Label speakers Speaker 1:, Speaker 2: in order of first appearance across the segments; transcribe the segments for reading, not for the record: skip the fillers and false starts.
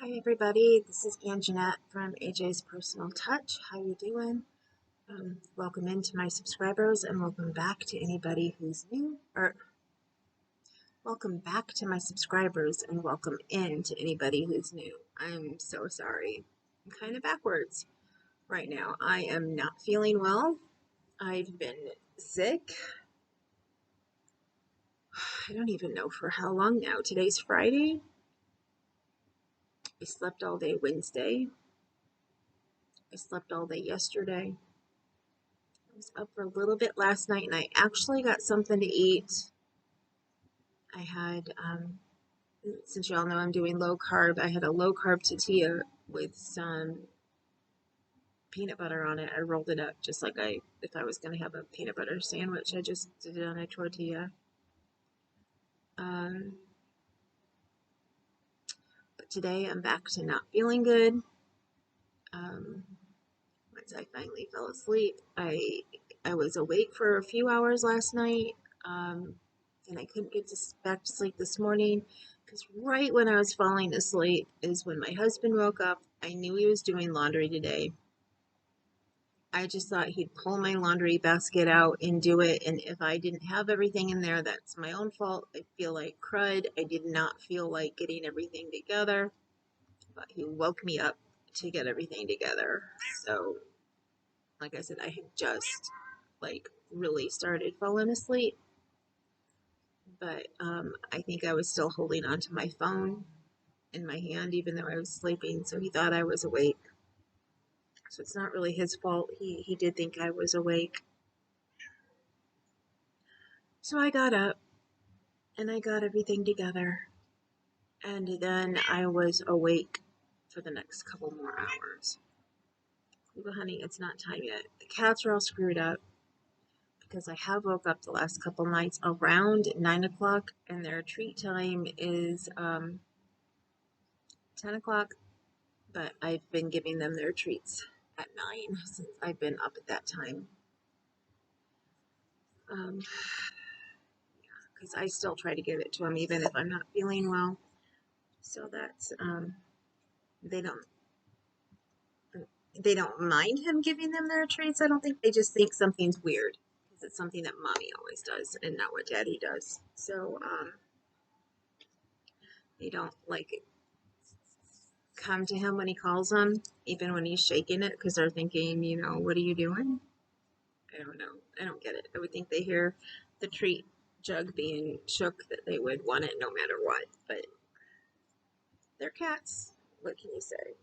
Speaker 1: Hi everybody, this is Anjanette from AJ's Personal Touch. How you doing? Welcome into my subscribers and welcome back to anybody who's new, or welcome back to my subscribers and welcome in to anybody who's new. I'm so sorry. I'm kind of backwards right now. I am not feeling well. I've been sick. I don't even know for how long now. Today's Friday. I slept all day Wednesday. I slept all day yesterday. I was up for a little bit last night and I actually got something to eat. I had, since y'all know I'm doing low carb, I had a low carb tortilla with some peanut butter on it. I rolled it up just like if I was going to have a peanut butter sandwich. I just did it on a tortilla. But today I'm back to not feeling good. Once I finally fell asleep, I was awake for a few hours last night. And I couldn't get back to sleep this morning because right when I was falling asleep is when my husband woke up. I knew he was doing laundry today. I just thought he'd pull my laundry basket out and do it, and if I didn't have everything in there, that's my own fault. I feel like crud. I did not feel like getting everything together, but he woke me up to get everything together. So, like I said, I had just really started falling asleep. But I think I was still holding onto my phone in my hand even though I was sleeping, so he thought I was awake. So it's not really his fault. He did think I was awake. So I got up and I got everything together, and then I was awake for the next couple more hours. Well, honey, it's not time yet. The cats are all screwed up because I have woke up the last couple nights around 9 o'clock, and their treat time is 10 o'clock, but I've been giving them their treats at 9 since I've been up at that time. Because I still try to give it to them even if I'm not feeling well. So that's, they don't mind him giving them their treats. I don't think they just think something's weird because it's something that mommy always does and not what daddy does. So, they don't come to him when he calls them, even when he's shaking it, because they're thinking, what are you doing? I don't know. I don't get it. I would think they hear the treat jug being shook that they would want it no matter what, but they're cats. What can you say?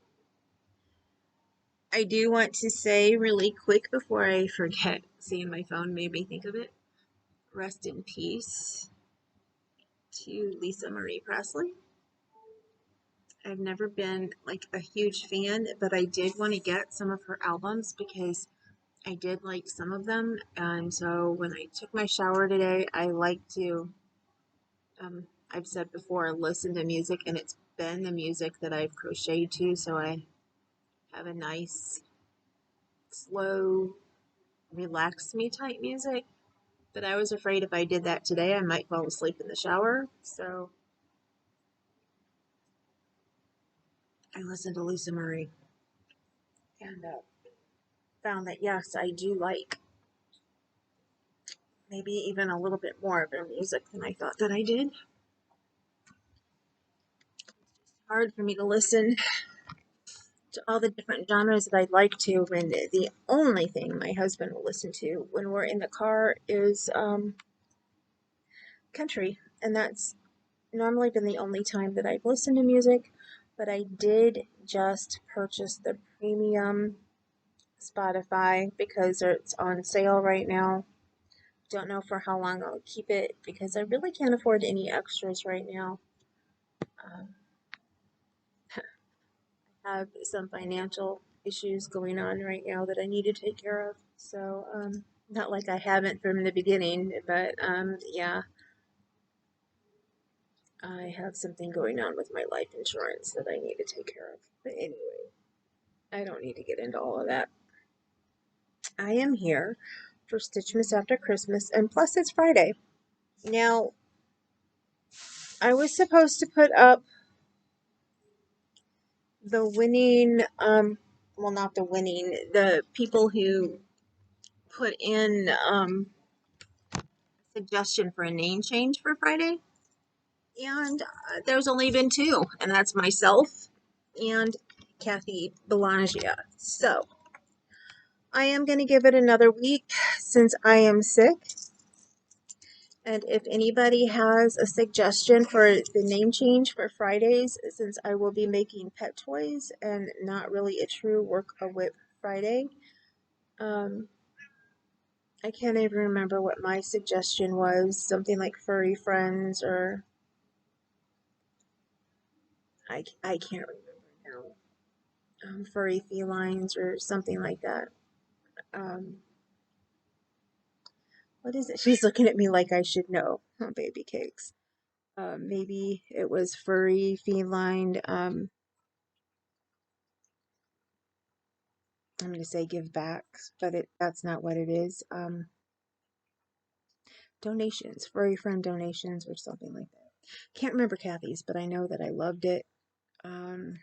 Speaker 1: I do want to say really quick before I forget, seeing my phone made me think of it. Rest in peace to Lisa Marie Presley. I've never been a huge fan, but I did want to get some of her albums because I did like some of them. And so when I took my shower today, I like to, I've said before, listen to music, and it's been the music that I've crocheted to. So I have a nice, slow, relax me type music. But I was afraid if I did that today, I might fall asleep in the shower. So I listened to Lisa Marie and found that, yes, I do like maybe even a little bit more of her music than I thought that I did. It's hard for me to listen to all the different genres that I'd like to when the only thing my husband will listen to when we're in the car is country, and that's normally been the only time that I've listened to music. But I did just purchase the premium Spotify because it's on sale right now. Don't know for how long I'll keep it because I really can't afford any extras right now. I have some financial issues going on right now that I need to take care of. So, not like I haven't from the beginning, but yeah, I have something going on with my life insurance that I need to take care of. But anyway, I don't need to get into all of that. I am here for Stitchmas after Christmas, and plus it's Friday. Now, I was supposed to put up the winning, well, not the winning, the people who put in suggestion for a name change for Friday, and there's only been two, and that's myself and Kathy Belanger. So I am going to give it another week since I am sick. And if anybody has a suggestion for the name change for Fridays, since I will be making pet toys and not really a true work a whip Friday, I can't even remember what my suggestion was. Something like furry friends, or I can't remember now. Furry felines or something like that. Um, what is it? She's looking at me like I should know. Oh, baby cakes. Maybe it was furry feline. I'm going to say give back, but that's not what it is. Donations, furry friend donations, or something like that. Can't remember Kathy's, but I know that I loved it. Um,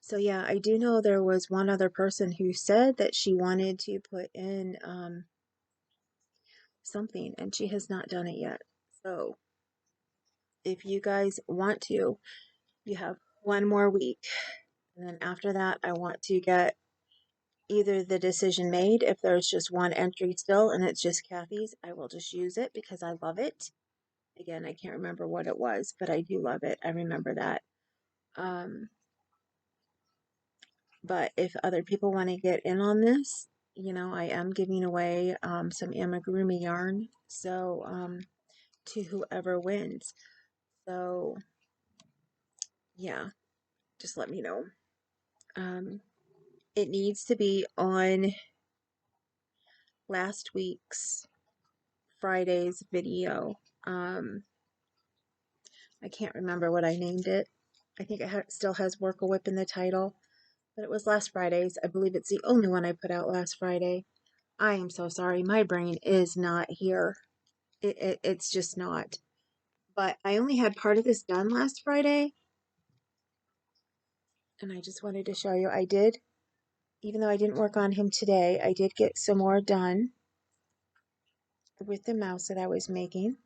Speaker 1: so yeah, I do know there was one other person who said that she wanted to put in something, and she has not done it yet. So if you guys want to, you have one more week, and then after that, I want to get either the decision made. If there's just one entry still and it's just Kathy's, I will just use it because I love it. Again, I can't remember what it was, but I do love it. I remember that. Um, but if other people want to get in on this, I am giving away some amigurumi yarn, so to whoever wins. So yeah, just let me know. Um, it needs to be on last week's Friday's video. I can't remember what I named it. I think it still has Work a Whip in the title, but it was last Friday's. I believe it's the only one I put out last Friday. I am so sorry. My brain is not here. It's just not. But I only had part of this done last Friday, and I just wanted to show you. I did, even though I didn't work on him today, I did get some more done with the mouse that I was making.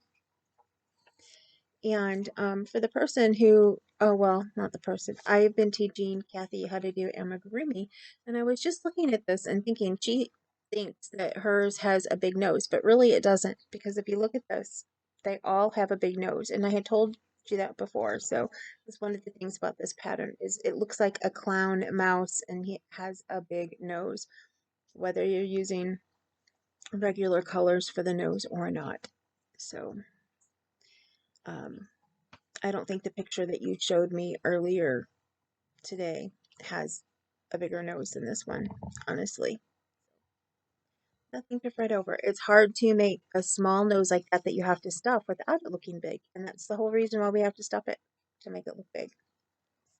Speaker 1: And for the person who, oh, well, not the person, I've been teaching Kathy how to do amigurumi, and I was just looking at this and thinking she thinks that hers has a big nose, but really it doesn't, because if you look at this, they all have a big nose, and I had told you that before. So that's one of the things about this pattern is it looks like a clown mouse, and he has a big nose, whether you're using regular colors for the nose or not. So, um, I don't think the picture that you showed me earlier today has a bigger nose than this one, honestly. Nothing to fret over. It's hard to make a small nose like that that you have to stuff without it looking big. And that's the whole reason why we have to stuff it, to make it look big.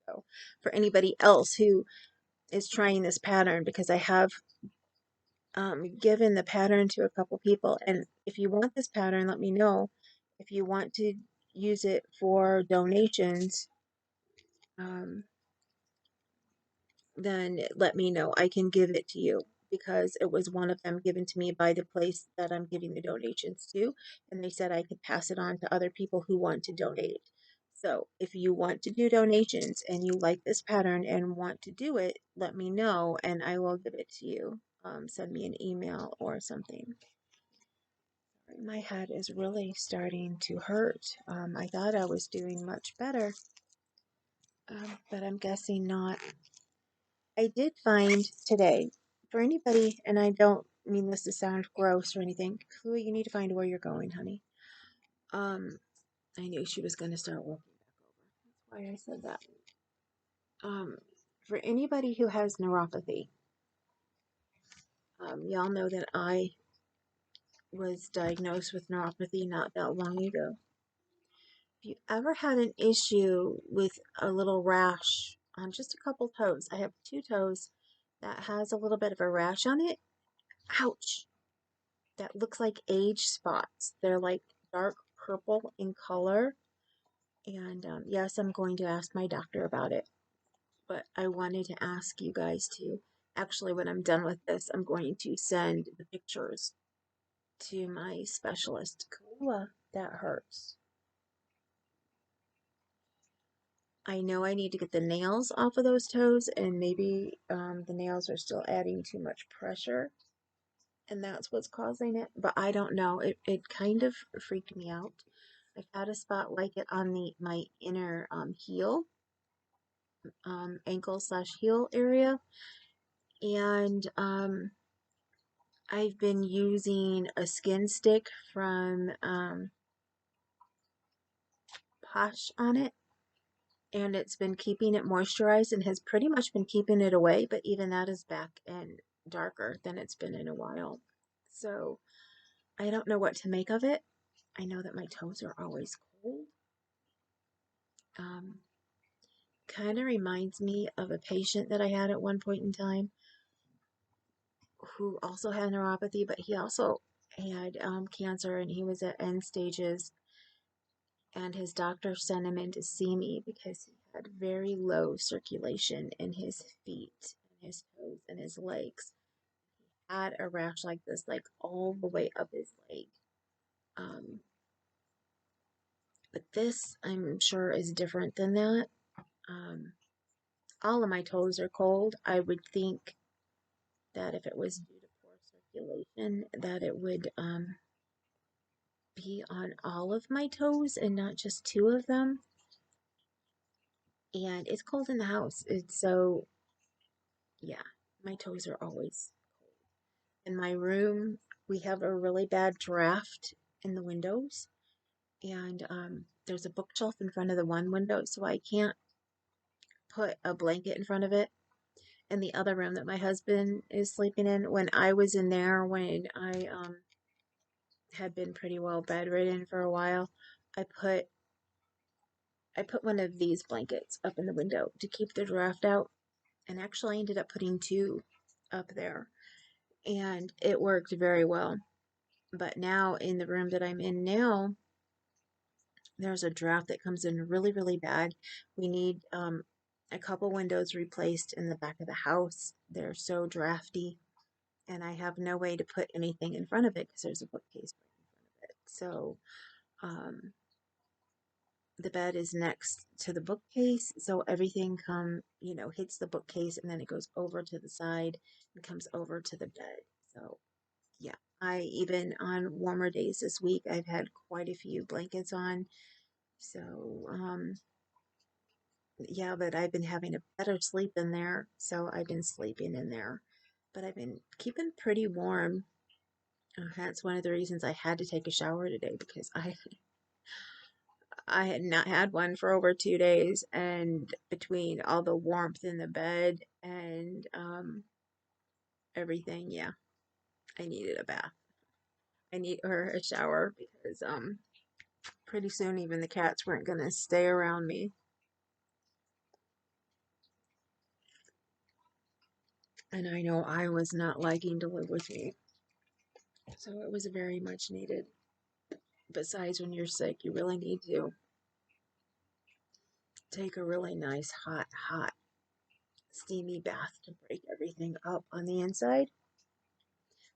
Speaker 1: So for anybody else who is trying this pattern, because I have given the pattern to a couple people, and if you want this pattern, let me know. If you want to use it for donations, um, then let me know. I can give it to you because it was one of them given to me by the place that I'm giving the donations to. And they said I could pass it on to other people who want to donate. So if you want to do donations and you like this pattern and want to do it, let me know and I will give it to you. Send me an email or something. My head is really starting to hurt. I thought I was doing much better, but I'm guessing not. I did find today, for anybody, and I don't mean this to sound gross or anything, Chloe, you need to find where you're going, honey. I knew she was going to start walking back over. That's why I said that. For anybody who has neuropathy, y'all know that I was diagnosed with neuropathy not that long ago. If you ever had an issue with a little rash on just a couple toes, I have two toes that has a little bit of a rash on it. Ouch! That looks like age spots. They're like dark purple in color. And yes, I'm going to ask my doctor about it but I wanted to ask you guys to actually, when I'm done with this, I'm going to send the pictures to my specialist. Kaula, that hurts. I know I need to get the nails off of those toes, and maybe the nails are still adding too much pressure, and that's what's causing it. But I don't know. It kind of freaked me out. I've had a spot like it on my inner heel, ankle slash heel area, and I've been using a skin stick from Posh on it, and it's been keeping it moisturized and has pretty much been keeping it away, but even that is back and darker than it's been in a while. So I don't know what to make of it. I know that my toes are always cold. Um, Kind of reminds me of a patient that I had at one point in time who also had neuropathy, but he also had cancer and he was at end stages. And his doctor sent him in to see me because he had very low circulation in his feet, and his toes, and his legs. He had a rash like this, like all the way up his leg. Um, but this, I'm sure, is different than that. Um, all of my toes are cold. I would think that if it was due to poor circulation, that it would be on all of my toes and not just two of them. And it's cold in the house. It's so, yeah, my toes are always cold. In my room, we have a really bad draft in the windows, and there's a bookshelf in front of the one window, so I can't put a blanket in front of it. In the other room that my husband is sleeping in, when I was in there, when I had been pretty well bedridden for a while, I put I put one of these blankets up in the window to keep the draft out, and actually I ended up putting two up there, and it worked very well. But now in the room that I'm in now, there's a draft that comes in really, really bad. We need a couple windows replaced in the back of the house. They're so drafty, and I have no way to put anything in front of it because there's a bookcase right in front of it. So um, the bed is next to the bookcase, so everything hits the bookcase and then it goes over to the side and comes over to the bed. So yeah, I even on warmer days this week, I've had quite a few blankets on. So yeah, but I've been having a better sleep in there, so I've been sleeping in there. But I've been keeping pretty warm. That's one of the reasons I had to take a shower today because I had not had one for over 2 days, and between all the warmth in the bed and everything, yeah, I needed a bath. I need or a shower because pretty soon even the cats weren't gonna stay around me, and I know I was not liking to live with me, so it was very much needed. Besides, when you're sick, you really need to take a really nice hot steamy bath to break everything up on the inside.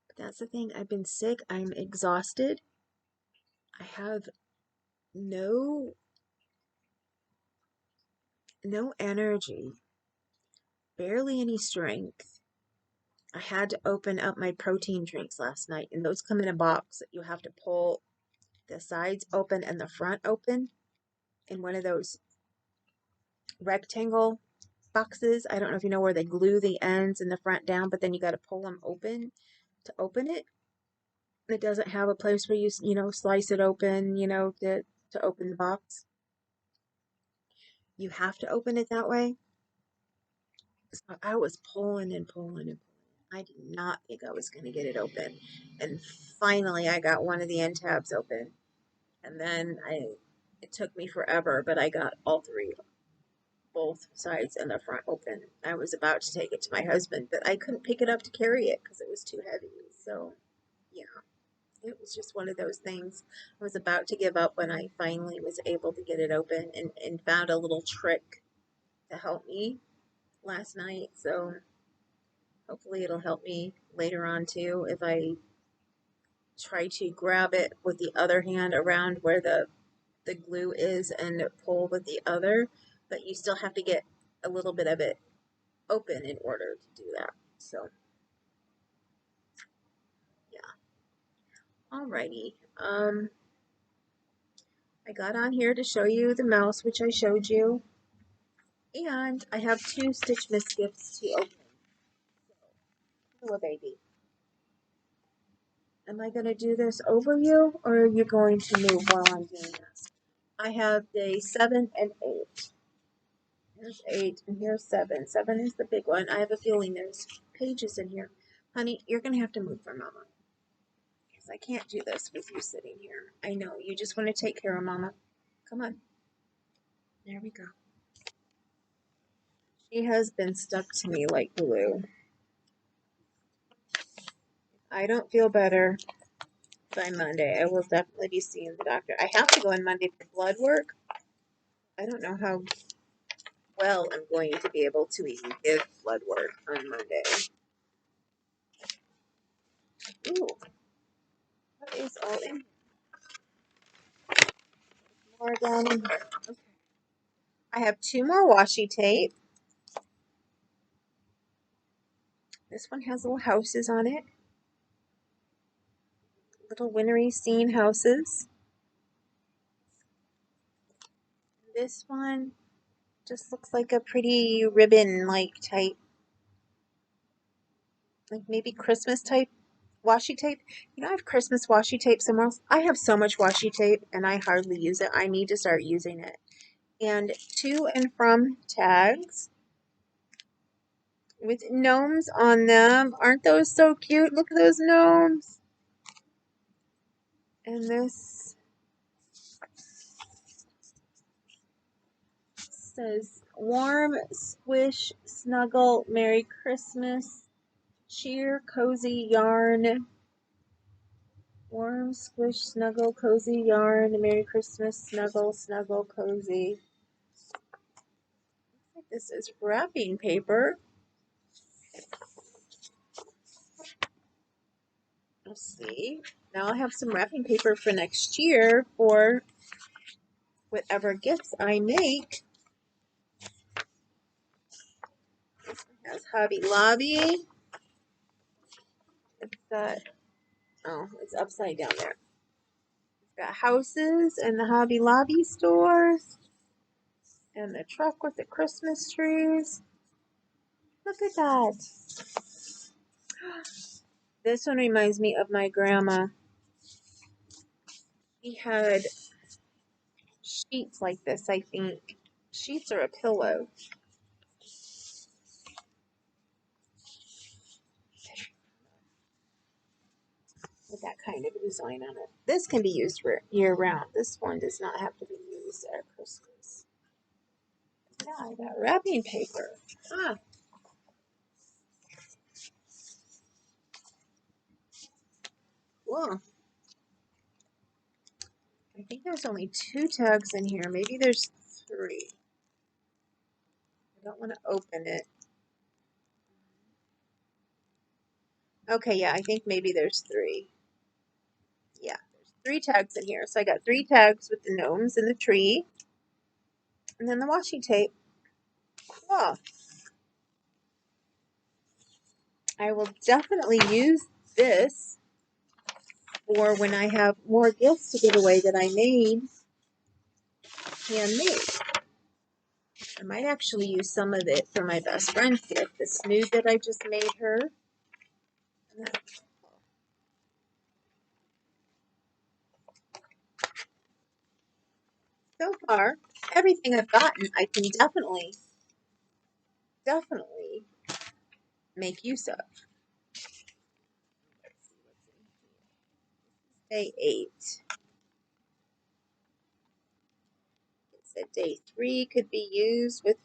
Speaker 1: But that's the thing. I've been sick. I'm exhausted. I have no no energy, barely any strength. I had to open up my protein drinks last night, and those come in a box that you have to pull the sides open and the front open in one of those rectangle boxes. I don't know if you know where they glue the ends and the front down, but then you got to pull them open to open it. It doesn't have a place where you slice it open, to open the box. You have to open it that way. So I was pulling and pulling and pulling. I did not think I was going to get it open. And finally, I got one of the end tabs open. And then it took me forever, but I got all three, both sides and the front open. I was about to take it to my husband, but I couldn't pick it up to carry it because it was too heavy. So, yeah, it was just one of those things. I was about to give up when I finally was able to get it open and found a little trick to help me. last night, so hopefully it'll help me later on too if I try to grab it with the other hand around where the glue is and pull with the other, but you still have to get a little bit of it open in order to do that. So yeah. Alrighty. I got on here to show you the mouse, which I showed you, and I have two Stitchmas gifts to open. Hello, baby. Am I going to do this over you, or are you going to move while I'm doing this? I have day 7 and 8. Here's 8, and here's 7. 7 is the big one. I have a feeling there's pages in here. Honey, you're going to have to move for Mama, because I can't do this with you sitting here. I know, you just want to take care of Mama. Come on. There we go. She has been stuck to me like glue. I don't feel better by Monday. I will definitely be seeing the doctor. I have to go on Monday for blood work. I don't know how well I'm going to be able to even give blood work on Monday. Ooh, what is all in here? More down in here. Okay. I have 2 more washi tape. This one has little houses on it. Little wintry scene houses. This one just looks like a pretty ribbon-like type, like maybe Christmas type washi tape. You know, I have Christmas washi tape somewhere else. I have so much washi tape and I hardly use it. I need to start using it. And to and from tags with gnomes on them. Aren't those so cute? Look at those gnomes. And this says warm, squish, snuggle, Merry Christmas, cheer, cozy yarn. Warm, squish, snuggle, cozy yarn, Merry Christmas, snuggle, snuggle, cozy. Looks like this is wrapping paper. Let's see. Now I have some wrapping paper for next year for whatever gifts I make. This one has Hobby Lobby. It's got, oh, it's upside down there. It's got houses and the Hobby Lobby stores. And the truck with the Christmas trees. Look at that. This one reminds me of my grandma. She had sheets like this, I think. Sheets or a pillow. With that kind of design on it. This can be used for year round. This one does not have to be used at Christmas. Yeah, I got wrapping paper. Ah. Cool. I think there's only 2 tags in here. Maybe there's 3. I don't want to open it. Okay, yeah, I think maybe there's 3. Yeah, there's 3 tags in here. So I got 3 tags with the gnomes and the tree. And then the washi tape. Cool. I will definitely use this for when I have more gifts to give away that I made handmade. I might actually use some of it for my best friend's gift, the snood that I just made her. So far, everything I've gotten, I can definitely make use of. Let's see what's in here. Day 8. It said day 3 could be used with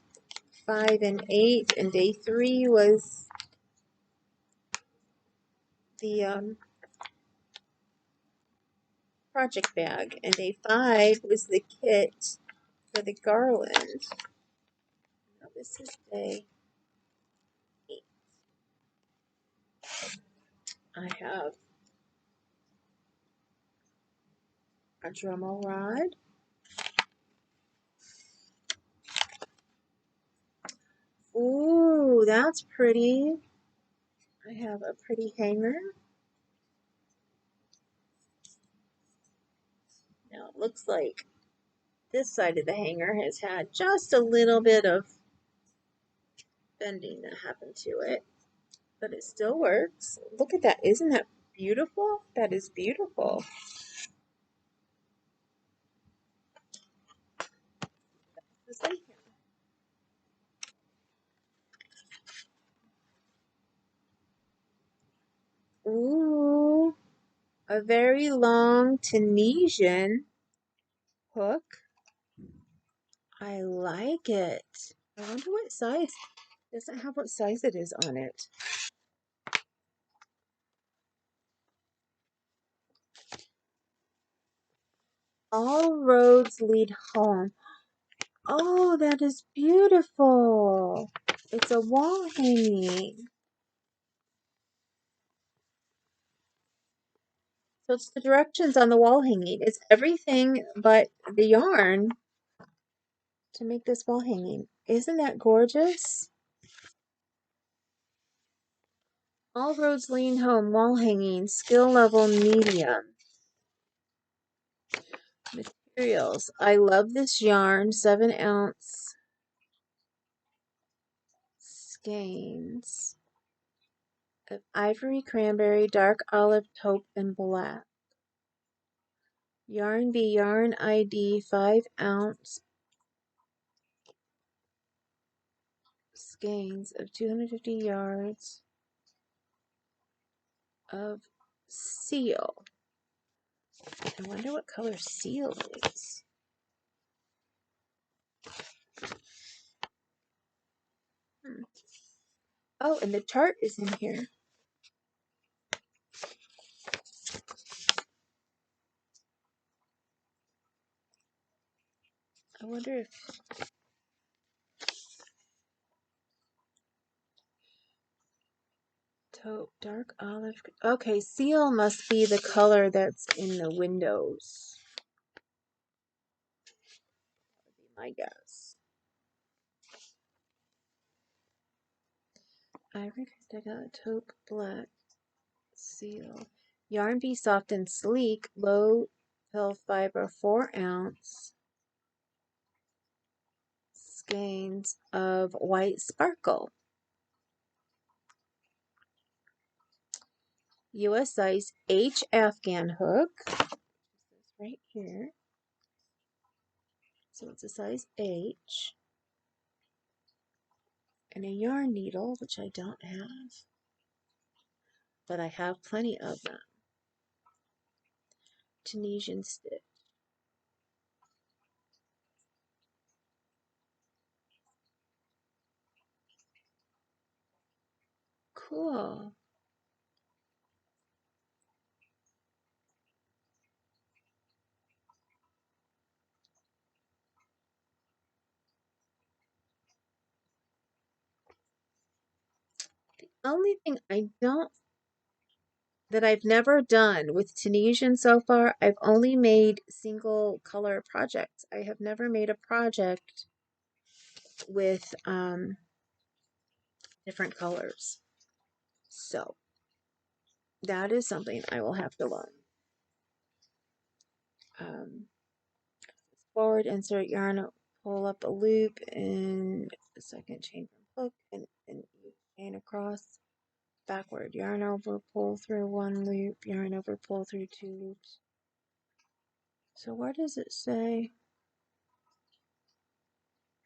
Speaker 1: 5 and 8, and day 3 was the project bag, and day 5 was the kit for the garland. Now this is day I have a Dremel rod. Ooh, that's pretty. I have a pretty hanger. Now it looks like this side of the hanger has had just a little bit of bending that happened to it, but it still works. Look at that. Isn't that beautiful? That is beautiful. Ooh, a very long Tunisian hook. I like it. I wonder what size. It doesn't have what size it is on it. All roads lead home. Oh, that is beautiful. It's a wall hanging. So it's the directions on the wall hanging. It's everything but the yarn to make this wall hanging. Isn't that gorgeous? All roads lead home, wall hanging, skill level medium. Materials. I love this yarn, 7-ounce skeins of ivory, cranberry, dark olive, taupe, and black. Yarn B, yarn ID, 5-ounce skeins of 250 yards of seal. I wonder what color seal is. Oh, and the chart is in here. I wonder if taupe, dark olive. Okay, seal must be the color that's in the windows. That would be my guess. Ivory, taupe, black, seal. Yarn be soft and sleek, low fill fiber, 4-ounce skeins of white sparkle. US size H Afghan hook. It's right here. So it's a size H. And a yarn needle, which I don't have. But I have plenty of them. Tunisian stitch. Cool. The only thing that I've never done with Tunisian so far, I've only made single color projects. I have never made a project with different colors. So that is something I will have to learn. Forward, insert yarn, pull up a loop in the second chain from hook and chain across. Backward, yarn over, pull through 1 loop, yarn over, pull through 2 loops. So where does it say?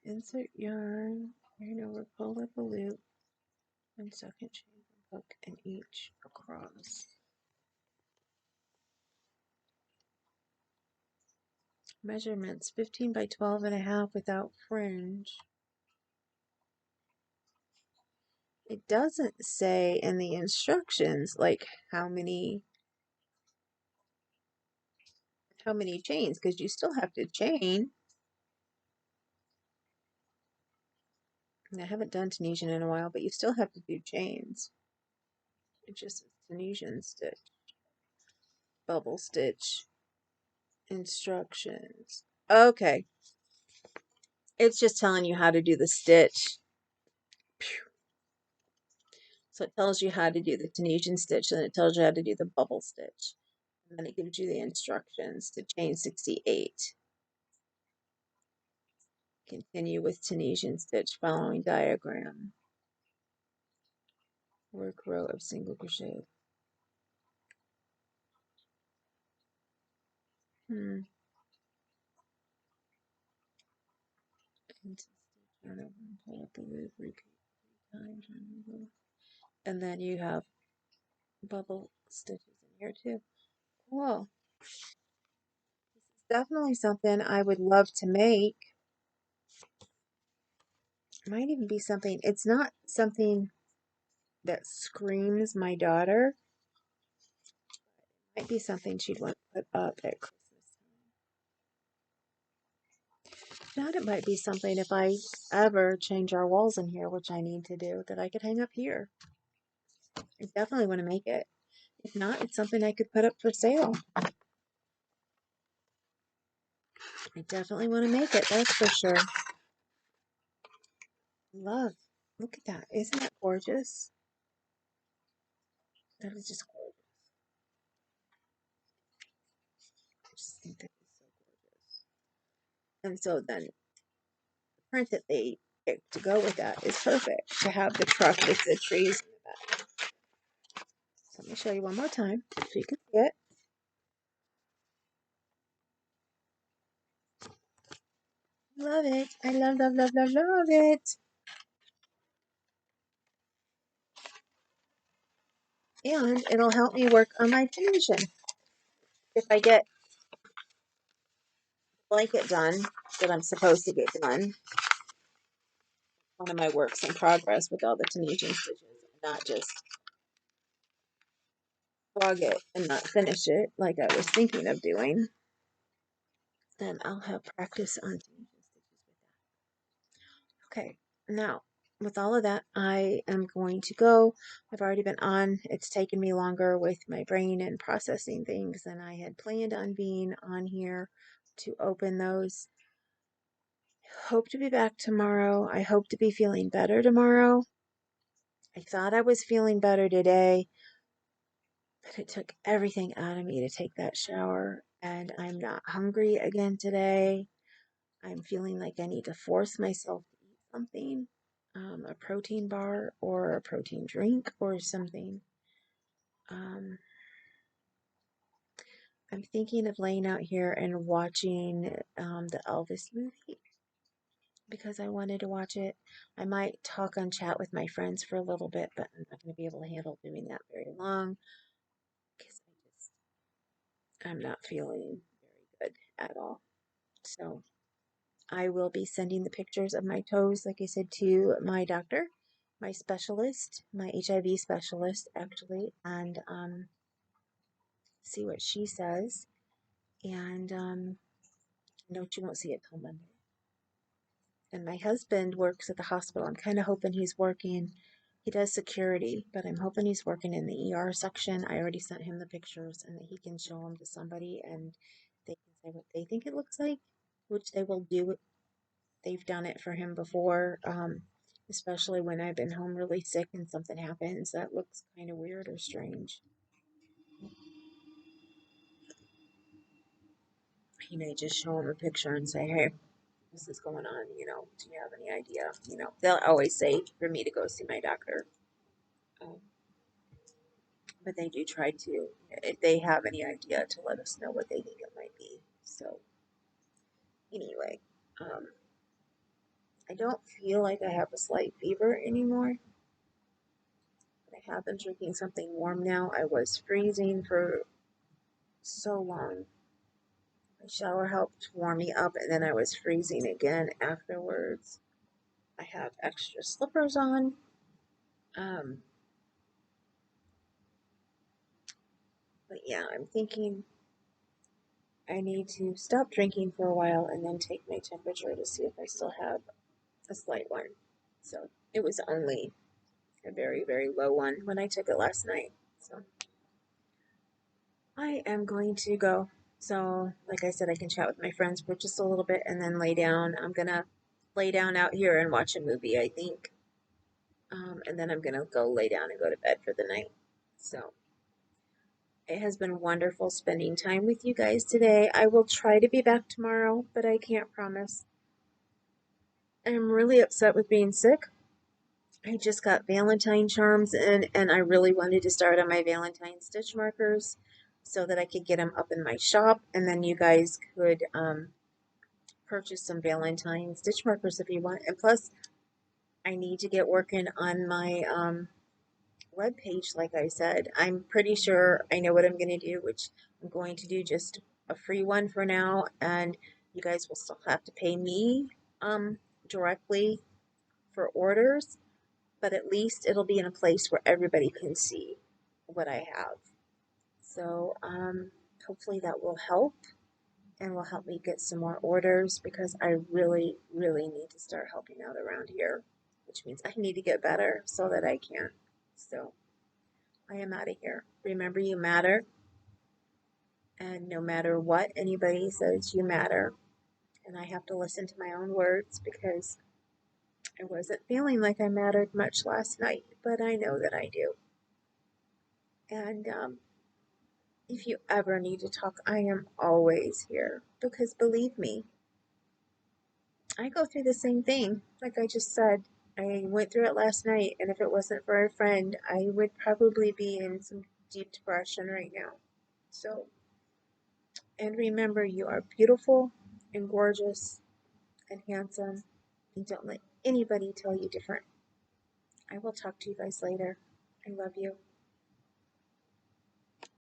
Speaker 1: Insert yarn over, pull up a loop, and second chain from hook and each across. Measurements 15 by 12.5 without fringe. It doesn't say in the instructions like how many chains, because you still have to chain. I haven't done Tunisian in a while, but you still have to do chains. It just says Tunisian stitch, bubble stitch, instructions. Okay, it's just telling you how to do the stitch. So it tells you how to do the Tunisian stitch, and it tells you how to do the bubble stitch. And then it gives you the instructions to chain 68. Continue with Tunisian stitch following diagram. Work row of single crochet. And pull up the loop, repeat 3 times, and then you have bubble stitches in here too. Cool. This is definitely something I would love to make. It might even be something, it's not something that screams my daughter. It might be something she'd want to put up at Christmas time. If not, it might be something if I ever change our walls in here, which I need to do, that I could hang up here. I definitely want to make it. If not, it's something I could put up for sale. I definitely want to make it, that's for sure. Love. Look at that. Isn't that gorgeous? That is just gorgeous. I just think that is so gorgeous. And so then the print that they picked to go with that is perfect. To have the truck with the trees in the back. So let me show you one more time so you can see it. Love it. I love, love, love, love, love it. And it'll help me work on my Tunisian. If I get the blanket done that I'm supposed to get done, one of my works in progress with all the Tunisian stitches, and not just log it and not finish it like I was thinking of doing, then I'll have practice on Tunisian stitches with that. Okay, now with all of that, I am going to go. I've already been on. It's taken me longer with my brain and processing things than I had planned on being on here to open those. Hope to be back tomorrow. I hope to be feeling better tomorrow. I thought I was feeling better today, but it took everything out of me to take that shower, and I'm not hungry again today. I'm feeling like I need to force myself to eat something, a protein bar or a protein drink or something. I'm thinking of laying out here and watching the Elvis movie because I wanted to watch it. I might talk on chat with my friends for a little bit, but I'm not going to be able to handle doing that very long because I'm not feeling very good at all. So I will be sending the pictures of my toes, like I said, to my doctor, my specialist, my HIV specialist, actually, and see what she says. And no, she won't see it till Monday. And my husband works at the hospital. I'm kind of hoping he's working. He does security, but I'm hoping he's working in the ER section. I already sent him the pictures and that he can show them to somebody and they can say what they think it looks like, which they will do. They've done it for him before, especially when I've been home really sick and something happens that looks kind of weird or strange. He may just show him a picture and say, hey, this is going on, do you have any idea? They'll always say for me to go see my doctor. Um, but they do try to, if they have any idea, to let us know what they think it might be. So, anyway, um, I don't feel like I have a slight fever anymore. I have been drinking something warm now. I was freezing for so long. My shower helped warm me up, and then I was freezing again afterwards. I have extra slippers on. Um, but yeah, I'm thinking I need to stop drinking for a while and then take my temperature to see if I still have a slight one. So it was only a very, very low one when I took it last night. So I am going to go. So, like I said, I can chat with my friends for just a little bit and then lay down. I'm gonna lay down out here and watch a movie, I think. And then I'm gonna go lay down and go to bed for the night. So it has been wonderful spending time with you guys today. I will try to be back tomorrow, but I can't promise. I'm really upset with being sick. I just got Valentine charms in, and I really wanted to start on my Valentine stitch markers so that I could get them up in my shop, and then you guys could purchase some Valentine stitch markers if you want. And plus, I need to get working on my web page, like I said. I'm pretty sure I know what I'm going to do, which I'm going to do just a free one for now, and you guys will still have to pay me directly for orders, but at least it'll be in a place where everybody can see what I have. So hopefully that will help and will help me get some more orders because I really, really need to start helping out around here, which means I need to get better so that I can. So I am out of here. Remember, you matter, and no matter what anybody says, you matter. And I have to listen to my own words because I wasn't feeling like I mattered much last night, but I know that I do. And if you ever need to talk, I am always here because believe me, I go through the same thing. Like I just said, I went through it last night, and if it wasn't for a friend, I would probably be in some deep depression right now. So, and remember, you are beautiful and gorgeous and handsome, and don't let anybody tell you different. I will talk to you guys later. I love you.